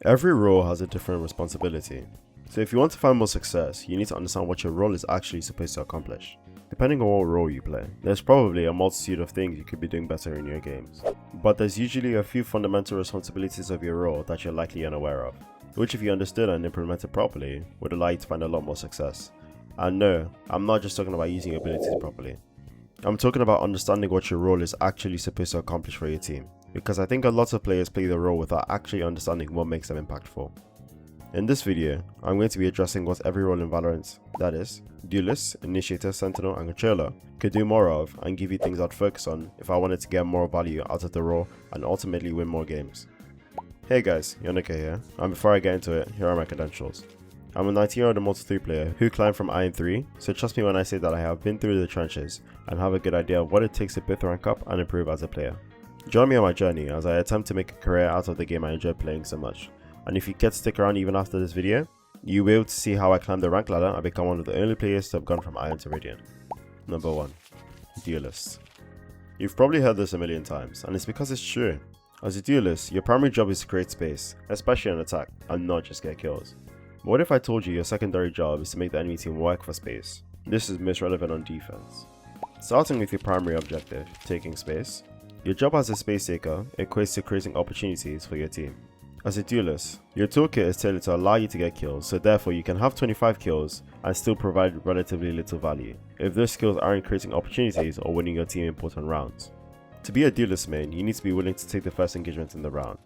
Every role has a different responsibility, so if you want to find more success, you need to understand what your role is actually supposed to accomplish. Depending on what role you play, there's probably a multitude of things you could be doing better in your games, but there's usually a few fundamental responsibilities of your role that you're likely unaware of, which if you understood and implemented properly, would allow you to find a lot more success. And no, I'm not just talking about using your abilities properly. I'm talking about understanding what your role is actually supposed to accomplish for your team, because I think a lot of players play the role without actually understanding what makes them impactful. In this video, I'm going to be addressing what every role in Valorant, that is, duelist, initiator, sentinel and controller, could do more of and give you things I'd focus on if I wanted to get more value out of the role and ultimately win more games. Hey guys, Yonika here, and before I get into it, here are my credentials. I'm a 19-year-old Immortal 3 player who climbed from Iron 3, so trust me when I say that I have been through the trenches and have a good idea of what it takes to both rank up and improve as a player. Join me on my journey as I attempt to make a career out of the game I enjoy playing so much, and if you get to stick around even after this video, you'll be able to see how I climbed the rank ladder and become one of the only players to have gone from Iron to Radiant. Number 1. Duelist. You've probably heard this a million times, and it's because it's true. As a duelist, your primary job is to create space, especially on attack, and not just get kills. But what if I told you your secondary job is to make the enemy team work for space? This is most relevant on defense. Starting with your primary objective, taking space, your job as a space taker equates to creating opportunities for your team. As a duelist, your toolkit is tailored to allow you to get kills, so therefore you can have 25 kills and still provide relatively little value, if those skills aren't creating opportunities or winning your team important rounds. To be a duelist main, you need to be willing to take the first engagement in the round.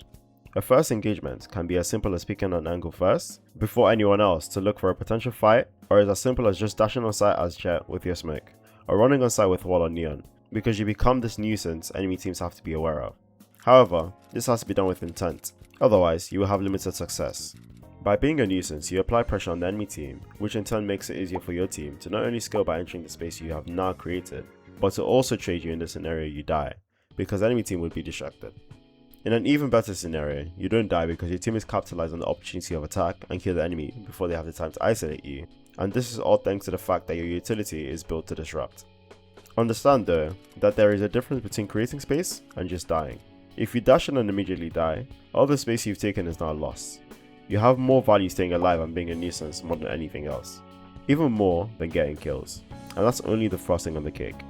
A first engagement can be as simple as picking an angle first, before anyone else to look for a potential fight, or is as simple as just dashing on site as Jet with your smoke, or running on site with Wall or Neon, because you become this nuisance enemy teams have to be aware of. However, this has to be done with intent, otherwise you will have limited success. By being a nuisance, you apply pressure on the enemy team, which in turn makes it easier for your team to not only scale by entering the space you have now created, but to also trade you in the scenario you die, because the enemy team would be distracted. In an even better scenario, you don't die because your team is capitalized on the opportunity of attack and kill the enemy before they have the time to isolate you, and this is all thanks to the fact that your utility is built to disrupt. Understand though, that there is a difference between creating space and just dying. If you dash in and immediately die, all the space you've taken is now lost. You have more value staying alive and being a nuisance more than anything else, even more than getting kills, and that's only the frosting on the cake.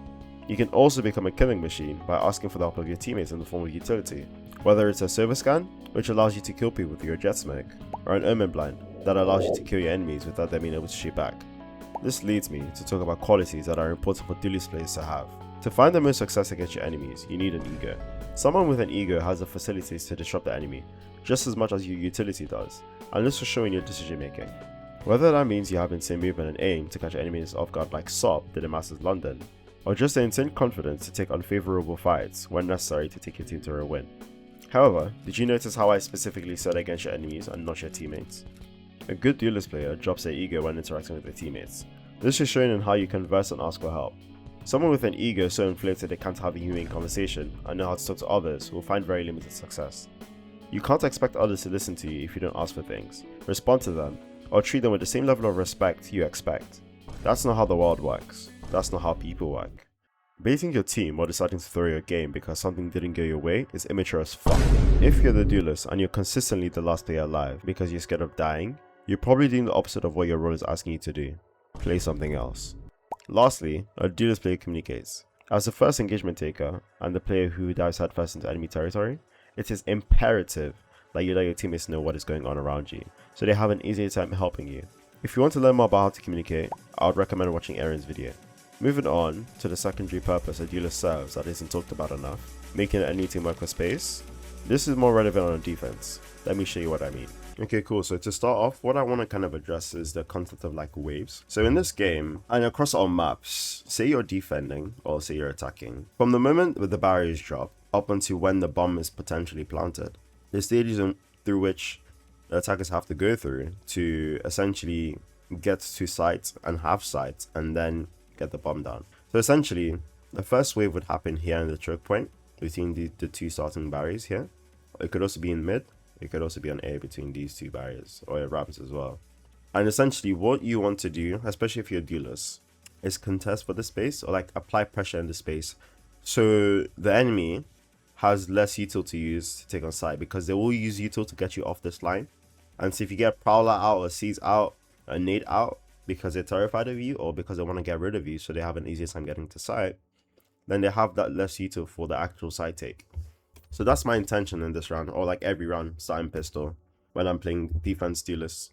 You can also become a killing machine by asking for the help of your teammates in the form of utility, whether it's a server scan, which allows you to kill people with your jet smoke, or an omen blind that allows you to kill your enemies without them being able to shoot back. This leads me to talk about qualities that are important for duelist players to have. To find the most success against your enemies, you need an ego. Someone with an ego has the facilities to disrupt the enemy, just as much as your utility does, and this will show in your decision making. Whether that means you have insane movement and aim to catch enemies off guard like SOP did in Masters London, or just the insane confidence to take unfavorable fights when necessary to take your team to a win. However, did you notice how I specifically said against your enemies and not your teammates? A good duelist player drops their ego when interacting with their teammates. This is shown in how you converse and ask for help. Someone with an ego so inflated they can't have a human conversation and know how to talk to others will find very limited success. You can't expect others to listen to you if you don't ask for things, respond to them, or treat them with the same level of respect you expect. That's not how the world works. That's not how people work. Baiting your team or deciding to throw your game because something didn't go your way is immature as fuck. If you're the duelist and you're consistently the last player alive because you're scared of dying, you're probably doing the opposite of what your role is asking you to do. Play something else. Lastly, a duelist player communicates. As the first engagement taker and the player who dives headfirst into enemy territory, it is imperative that you let your teammates know what is going on around you, so they have an easier time helping you. If you want to learn more about how to communicate, I would recommend watching Aaron's video. Moving on to the secondary purpose a duelist serves that isn't talked about enough, making an enemy team work for space. This is more relevant on defense. Let me show you what I mean. Okay, cool. So to start off, what I want to kind of address is the concept of like waves. So in this game, and across all maps, say you're defending or say you're attacking, from the moment that the barriers drop up until when the bomb is potentially planted, the stages through which the attackers have to go through to essentially get to site and have sight and then get the bomb down. So essentially, the first wave would happen here in the choke point between the two starting barriers here. It could also be in mid. It could also be on A between these two barriers, or it ramps as well. And essentially what you want to do, especially if you're a duelist, is contest for the space or like apply pressure in the space so the enemy has less util to use to take on site, because they will use util to get you off this line. And so if you get Prowler out or Seize out, a Nade out, because they're terrified of you or because they want to get rid of you so they have an easier time getting to site, then they have that less util for the actual side take. So that's my intention in this round, or like every round starting pistol when I'm playing defense duelist.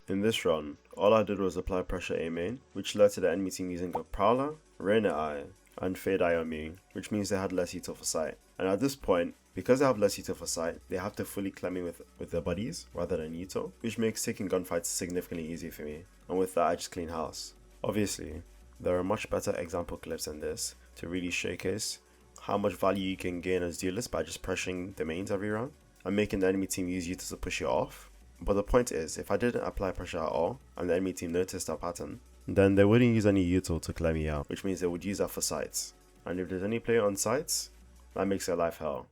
In this run, all I did was apply pressure A main, which led to the enemy team using a Prowler, Rainer Eye, and Fade Eye on me, which means they had less util for sight. And at this point, because they have less util for sight, they have to fully clear me with their buddies rather than util, which makes taking gunfights significantly easier for me. And with that, I just clean house. Obviously, there are much better example clips than this to really showcase how much value you can gain as duelist by just pressuring the mains every round and making the enemy team use util to push you off. But the point is, if I didn't apply pressure at all, and the enemy team noticed that pattern, then they wouldn't use any util to clear me out, which means they would use that for sites. And if there's any player on sites, that makes their life hell.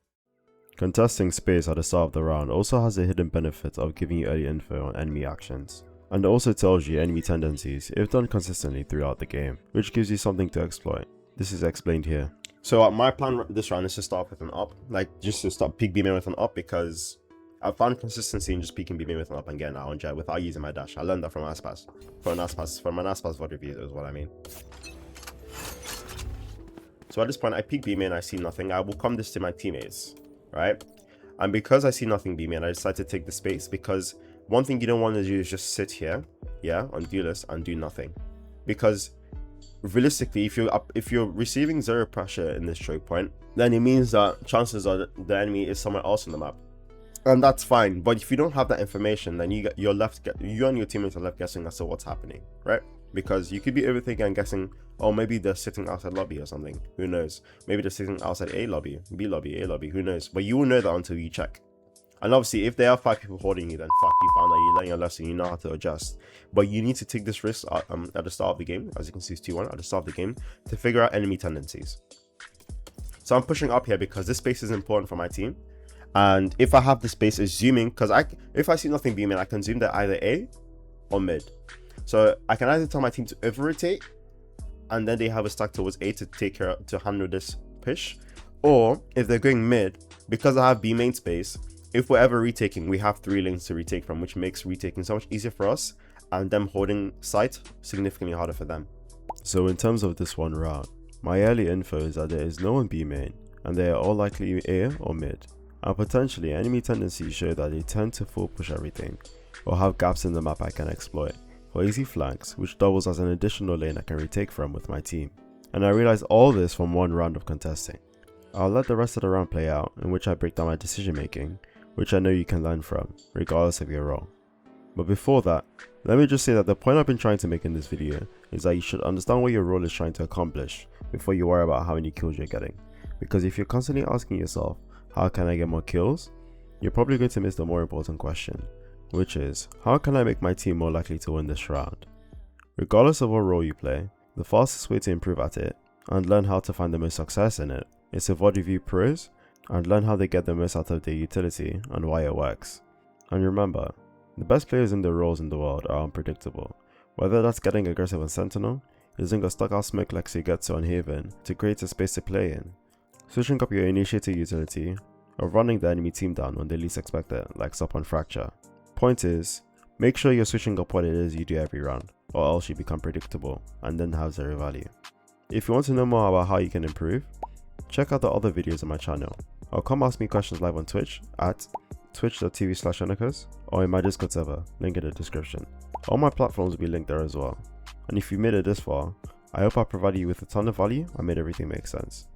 Contesting space at the start of the round also has the hidden benefit of giving you early info on enemy actions, and it also tells you enemy tendencies if done consistently throughout the game, which gives you something to exploit. This is explained here. So my plan this round is to start with an up, like just to start peek beaming with an up, because I found consistency in just peeking beaming with an up and getting out on jet without using my dash. I learned that from Aspas. From an Aspas VOD review is what I mean. So at this point, I peek beaming and I see nothing. I will come this to my teammates, right? And because I see nothing beaming, I decide to take the space, because one thing you don't want to do is just sit here, yeah, on duelist and do nothing. Because realistically, if you're receiving zero pressure in this choke point, then it means that chances are that the enemy is somewhere else on the map. And that's fine, but if you don't have that information, then you and your teammates are left guessing as to what's happening, right? Because you could be overthinking and guessing, oh, maybe they're sitting outside lobby or something, who knows? Maybe they're sitting outside A lobby, B lobby, A lobby, who knows? But you will know that until you check. And obviously, if there are 5 people holding you, then fuck, you found that you learned your lesson, you know how to adjust. But you need to take this risk at the start of the game, as you can see it's 2-1 at the start of the game, to figure out enemy tendencies. So I'm pushing up here because this space is important for my team. And if I have the space, assuming, because if I see nothing beaming, I can zoom that either A or mid. So I can either tell my team to over-rotate, and then they have a stack towards A to handle this push. Or if they're going mid, because I have B main space, if we're ever retaking, we have 3 lanes to retake from, which makes retaking so much easier for us, and them holding site significantly harder for them. So in terms of this one round, my early info is that there is no one B main, and they are all likely A or mid. And potentially enemy tendencies show that they tend to full push everything, or have gaps in the map I can exploit for easy flanks, which doubles as an additional lane I can retake from with my team. And I realized all this from one round of contesting. I'll let the rest of the round play out, in which I break down my decision making, which I know you can learn from, regardless of your role. But before that, let me just say that the point I've been trying to make in this video is that you should understand what your role is trying to accomplish before you worry about how many kills you're getting. Because if you're constantly asking yourself, how can I get more kills? You're probably going to miss the more important question, which is, how can I make my team more likely to win this round? Regardless of what role you play, the fastest way to improve at it, and learn how to find the most success in it, is to VOD review pros, and learn how they get the most out of their utility and why it works. And remember, the best players in the roles in the world are unpredictable, whether that's getting aggressive on Sentinel, using a stuck out smoke like Sugetsu on Haven to create a space to play in, switching up your initiator utility, or running the enemy team down when they least expect it, like Sup on Fracture. Point is, make sure you're switching up what it is you do every round, or else you become predictable and then have zero value. If you want to know more about how you can improve, check out the other videos on my channel, or come ask me questions live on Twitch at twitch.tv/Onikas, or in my Discord server, link in the description. All my platforms will be linked there as well. And if you made it this far, I hope I provided you with a ton of value and made everything make sense.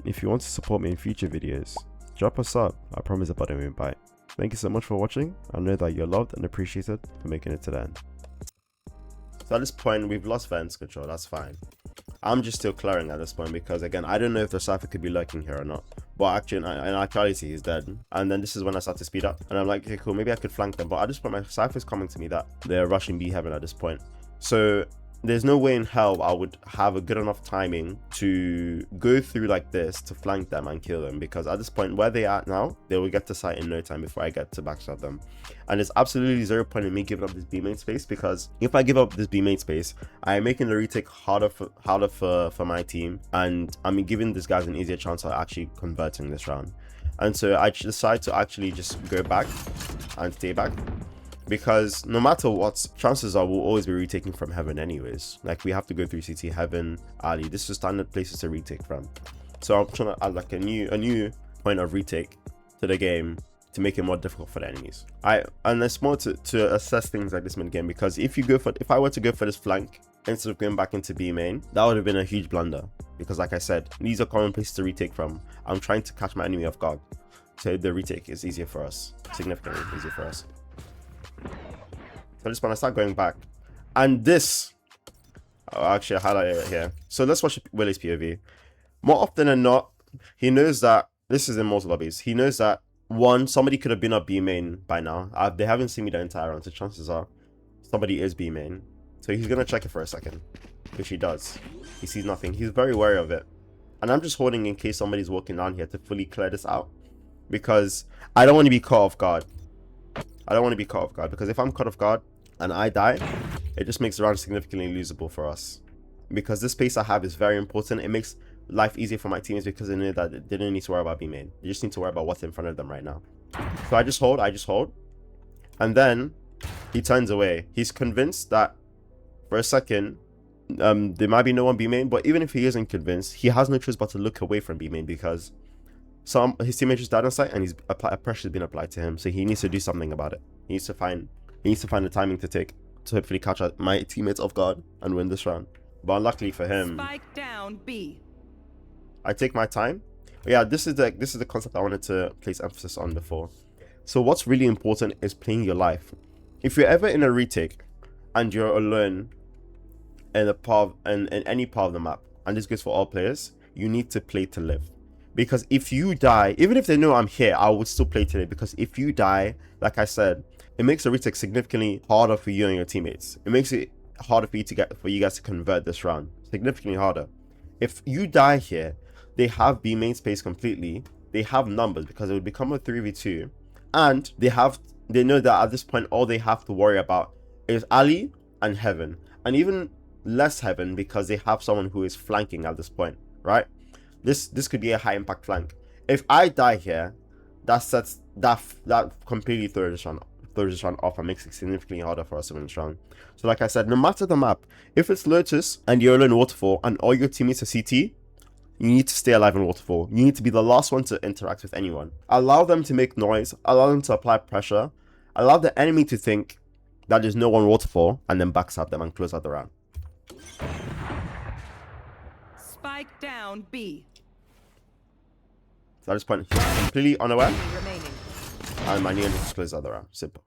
If you want to support me in future videos, drop a sub, I promise a button won't bite. Thank you so much for watching, and know that you're loved and appreciated for making it to the end. So at this point, we've lost fence control, that's fine. I'm just still clearing at this point because, again, I don't know if the Cypher could be lurking here or not. But actually, in actuality, he's dead. And then this is when I start to speed up. And I'm like, okay, cool, maybe I could flank them. But at this point, my Cypher's coming to me that they're rushing B heaven at this point. So there's no way in hell I would have a good enough timing to go through like this to flank them and kill them, because at this point where they are at now, they will get to site in no time before I get to backstab them. And there's absolutely zero point in me giving up this B main space, because if I give up this B main space, I am making the retake harder for my team, and I'm giving these guys an easier chance of actually converting this round. And so I decide to actually just go back and stay back, because no matter what, chances are we'll always be retaking from heaven anyways. Like, we have to go through CT, heaven, alley. This is standard places to retake from. So I'm trying to add like a new point of retake to the game to make it more difficult for the enemies. And it's more to assess things like this mid game, because if I were to go for this flank instead of going back into B main, that would have been a huge blunder, because like I said, these are common places to retake from. I'm trying to catch my enemy off guard, so the retake is easier for us, significantly easier for us. So this one, I start going back, and this, I'll actually highlight it here. So let's watch Willie's POV. More often than not, he knows that this is in most lobbies. He knows that one, somebody could have been up B main by now. They haven't seen me the entire round, so chances are somebody is B main. So he's gonna check it for a second, which he does. He sees nothing. He's very wary of it, and I'm just holding in case somebody's walking down here to fully clear this out, because I don't want to be caught off guard. I don't want to be caught off guard, because if I'm caught off guard and I die, it just makes the round significantly losable for us. Because this space I have is very important. It makes life easier for my teammates, because they know that they don't need to worry about B main. They just need to worry about what's in front of them right now. So I just hold, and then he turns away. He's convinced that for a second there might be no one B main, but even if he isn't convinced, he has no choice but to look away from B main, because his teammates just died on site, and a pressure's been applied to him. So he needs to do something about it. He needs to find the timing to take to hopefully catch my teammates off guard and win this round. But unluckily for him, spike down B. I take my time. But yeah, this is the concept I wanted to place emphasis on before. So what's really important is playing your life. If you're ever in a retake and you're alone in any part of the map, and this goes for all players, you need to play to live. Because if you die, even if they know I'm here, I would still play today. Because if you die, like I said, it makes the retake significantly harder for you and your teammates. It makes it harder for you guys to convert this round. Significantly harder. If you die here, they have B main space completely. They have numbers, because it would become a 3v2, and they know that at this point all they have to worry about is alley and heaven, and even less heaven, because they have someone who is flanking at this point, right? This could be a high impact flank. If I die here, that completely throws this round off and makes it significantly harder for us to win this round. So like I said, no matter the map, if it's Lotus and you're alone in Waterfall and all your teammates are CT, you need to stay alive in Waterfall. You need to be the last one to interact with anyone. Allow them to make noise, allow them to apply pressure, allow the enemy to think that there's no one Waterfall, and then backstab them and close out the round. Spike down B. So at this point, he's completely unaware, Remaining. and my neon just closes out the round. Simple.